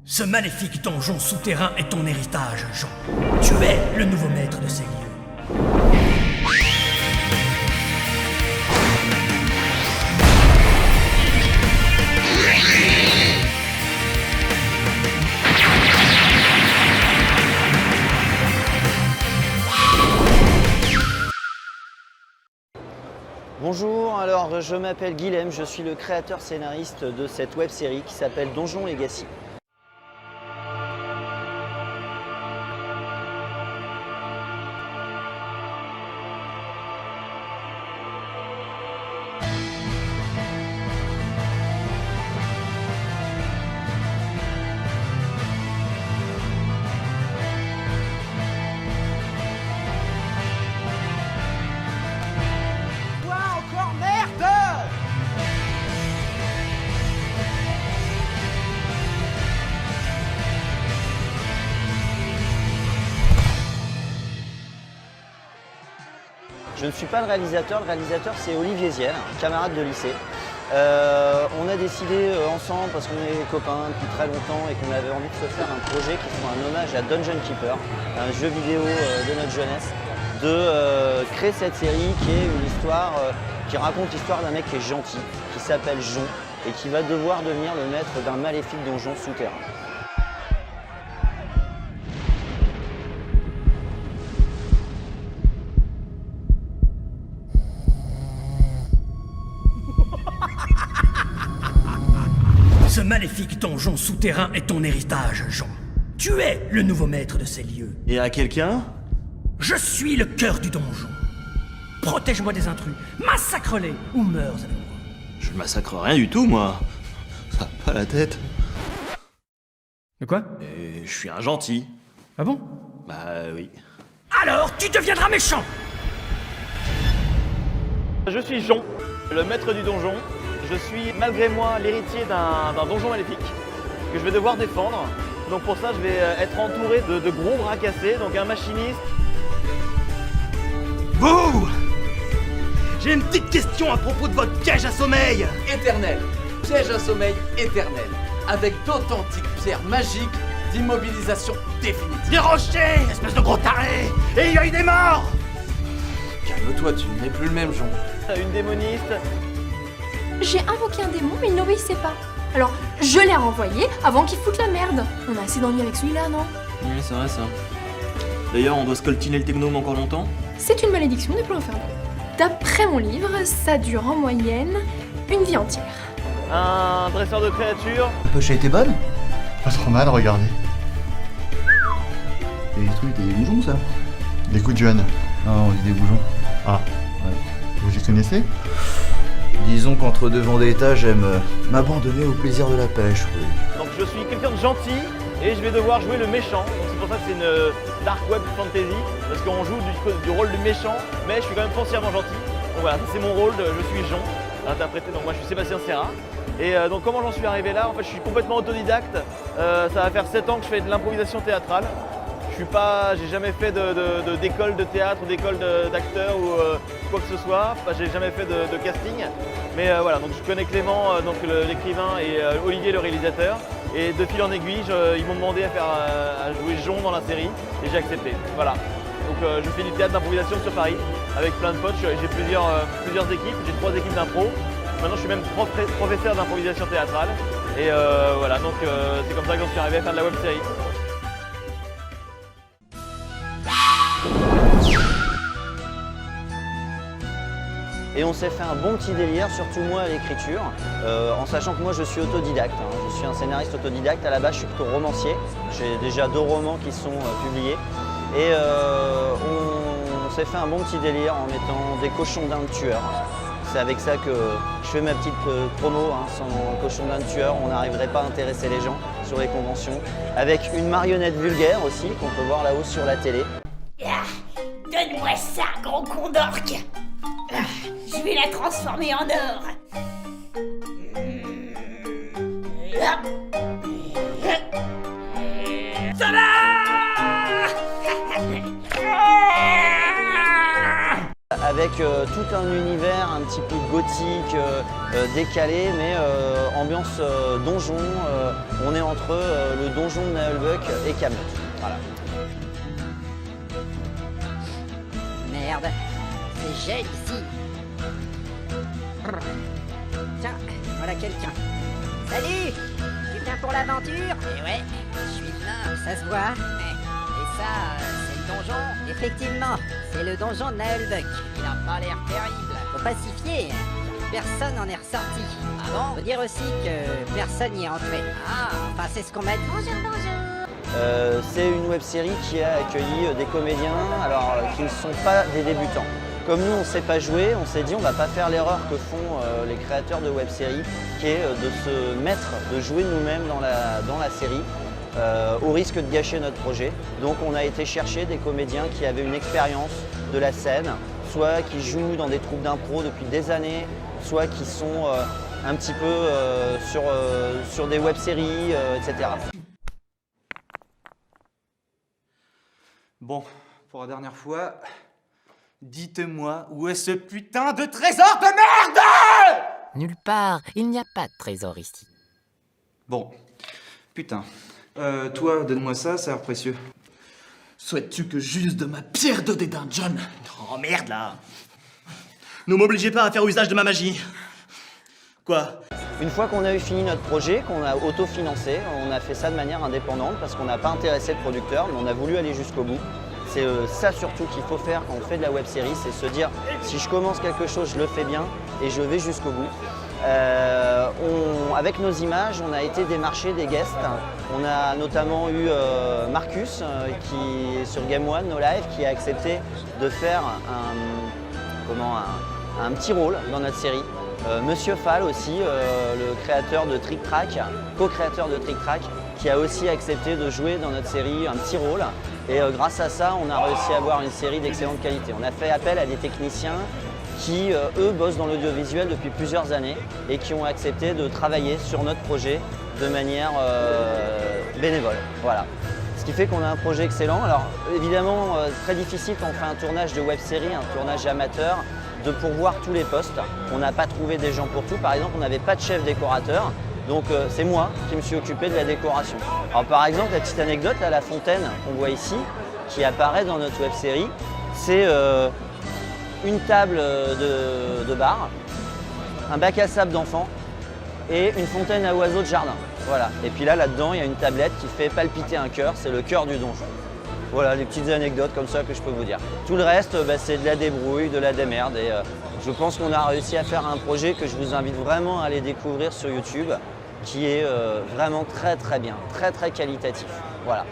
Ce maléfique donjon souterrain est ton héritage, Jean. Tu es le nouveau maître de ces lieux. Bonjour, alors je m'appelle Guilhem, je suis le créateur scénariste de cette web série qui s'appelle Donjon Legacy. Je ne suis pas le réalisateur c'est Olivier Ziel, un camarade de lycée. On a décidé ensemble, parce qu'on est copains depuis très longtemps et qu'on avait envie de se faire un projet qui soit un hommage à Dungeon Keeper, un jeu vidéo de notre jeunesse, de créer cette série qui est une histoire qui raconte l'histoire d'un mec qui est gentil, qui s'appelle Jon et qui va devoir devenir le maître d'un maléfique donjon souterrain. Ce maléfique donjon souterrain est ton héritage, Jean. Tu es le nouveau maître de ces lieux. Et à quelqu'un? Je suis le cœur du donjon. Protège-moi des intrus, massacre-les ou meurs avec moi. Je ne massacre rien du tout, moi. Ça a pas la tête. De quoi? Et je suis un gentil. Ah bon? Bah oui. Alors tu deviendras méchant! Je suis Jon, le maître du donjon. Je suis malgré moi l'héritier d'un donjon maléfique que je vais devoir défendre. Donc pour ça je vais être entouré de gros bras cassés, donc un machiniste. Vous! J'ai une petite question à propos de votre piège à sommeil. Éternel, piège à sommeil éternel, avec d'authentiques pierres magiques d'immobilisation définitive. Des rochers, espèce de gros taré. Et il y a eu des morts. Calme-toi, tu n'es plus le même Jon. Une démoniste. J'ai invoqué un démon, mais il n'obéissait pas. Alors, je l'ai renvoyé avant qu'il foute la merde. On a assez d'ennuis avec celui-là, non? Oui, c'est vrai ça. D'ailleurs, on doit scoltiner le technome encore longtemps? C'est une malédiction des plans infernaux. D'après mon livre, ça dure en moyenne une vie entière. Un dresseur de créatures. La poche a été bonne? Pas trop mal, regardez. Et les trucs, des boujons ça? Des coups de jeune. Non, on dit des boujons. Ah, ouais. Vous y connaissez? Disons qu'entre deux vendettas, j'aime m'abandonner au plaisir de la pêche, oui. Donc je suis quelqu'un de gentil et je vais devoir jouer le méchant. Donc c'est pour ça que c'est une dark web fantasy, parce qu'on joue du rôle du méchant, mais je suis quand même foncièrement gentil. Donc voilà, c'est mon rôle, je suis Jon, interprété. Donc moi je suis Sébastien Serra. Et donc comment j'en suis arrivé là? En fait je suis complètement autodidacte. Ça va faire 7 ans que je fais de l'improvisation théâtrale. J'ai jamais fait d'école de théâtre, d'école d'acteur ou quoi que ce soit. J'ai jamais fait de casting. Mais voilà, donc je connais Clément, l'écrivain, et Olivier, le réalisateur. Et de fil en aiguille, ils m'ont demandé à jouer Jon dans la série et j'ai accepté. Voilà. Donc je fais du théâtre d'improvisation sur Paris avec plein de potes. J'ai plusieurs équipes, j'ai 3 équipes d'impro. Maintenant je suis même professeur d'improvisation théâtrale. Et voilà, donc c'est comme ça que j'en suis arrivé à faire de la web série. Et on s'est fait un bon petit délire, surtout moi à l'écriture, en sachant que moi je suis autodidacte. Je suis un scénariste autodidacte, à la base je suis plutôt romancier. J'ai déjà 2 romans qui sont publiés. Et on s'est fait un bon petit délire en mettant des cochons d'Inde tueurs. C'est avec ça que je fais ma petite promo. Sans cochon d'Inde tueur, on n'arriverait pas à intéresser les gens sur les conventions. Avec une marionnette vulgaire aussi, qu'on peut voir là-haut sur la télé. Ah, donne-moi ça, gros con d'orque. Ah, je vais la transformer en or. Ça va. avec tout un univers un petit peu gothique, décalé, mais ambiance donjon. On est entre le donjon de Nullbuck et Camelot. Voilà. Merde, c'est gel ici. Tiens, voilà quelqu'un. Salut, tu viens pour l'aventure? Eh ouais, je suis là, ça se voit. Et ça, c'est le donjon? Effectivement, c'est le donjon de Nullbuck. Il a pas l'air terrible. Faut pas s'y fier, personne n'en est ressorti. Ah bon? Faut dire aussi que personne n'y est entré. Ah, enfin c'est ce qu'on m'a dit. Bonjour, bonjour. C'est une web-série qui a accueilli des comédiens alors, qui ne sont pas des débutants. Comme nous, on ne sait pas jouer, on s'est dit on ne va pas faire l'erreur que font les créateurs de web-séries, qui est de se mettre, de jouer nous-mêmes dans la série, au risque de gâcher notre projet. Donc on a été chercher des comédiens qui avaient une expérience de la scène, soit qui jouent dans des troupes d'impro depuis des années, soit qui sont un petit peu sur des web-séries, etc. Bon, pour la dernière fois, dites-moi où est ce putain de trésor de merde! Nulle part, il n'y a pas de trésor ici. Bon, putain. Toi, donne-moi ça, ça a l'air précieux. Souhaites-tu que j'use de ma pierre de dédain, John? Oh merde là! Ne m'obligez pas à faire usage de ma magie. Quoi? Une fois qu'on a eu fini notre projet, qu'on a autofinancé, on a fait ça de manière indépendante parce qu'on n'a pas intéressé le producteur, mais on a voulu aller jusqu'au bout. C'est ça surtout qu'il faut faire quand on fait de la web-série, c'est se dire si je commence quelque chose, je le fais bien et je vais jusqu'au bout. Avec nos images, on a été démarcher des guests. On a notamment eu Marcus qui est sur Game One, No Life, qui a accepté de faire un petit rôle dans notre série. Monsieur Fall aussi, le créateur de Trick Track, co-créateur de Trick Track, qui a aussi accepté de jouer dans notre série un petit rôle. Et grâce à ça, on a réussi à avoir une série d'excellente qualité. On a fait appel à des techniciens qui, eux, bossent dans l'audiovisuel depuis plusieurs années et qui ont accepté de travailler sur notre projet de manière bénévole. Voilà. Ce qui fait qu'on a un projet excellent. Alors évidemment, très difficile quand on fait un tournage de web-série, un tournage amateur, de pourvoir tous les postes. On n'a pas trouvé des gens pour tout. Par exemple, on n'avait pas de chef décorateur. Donc c'est moi qui me suis occupé de la décoration. Alors par exemple, la petite anecdote, là, la fontaine qu'on voit ici, qui apparaît dans notre web-série, c'est une table de bar, un bac à sable d'enfant et une fontaine à oiseaux de jardin. Voilà. Et puis là-dedans, il y a une tablette qui fait palpiter un cœur, c'est le cœur du donjon. Voilà, les petites anecdotes comme ça que je peux vous dire. Tout le reste, c'est de la débrouille, de la démerde. Et je pense qu'on a réussi à faire un projet que je vous invite vraiment à aller découvrir sur YouTube, qui est vraiment très très bien, très très qualitatif. Voilà.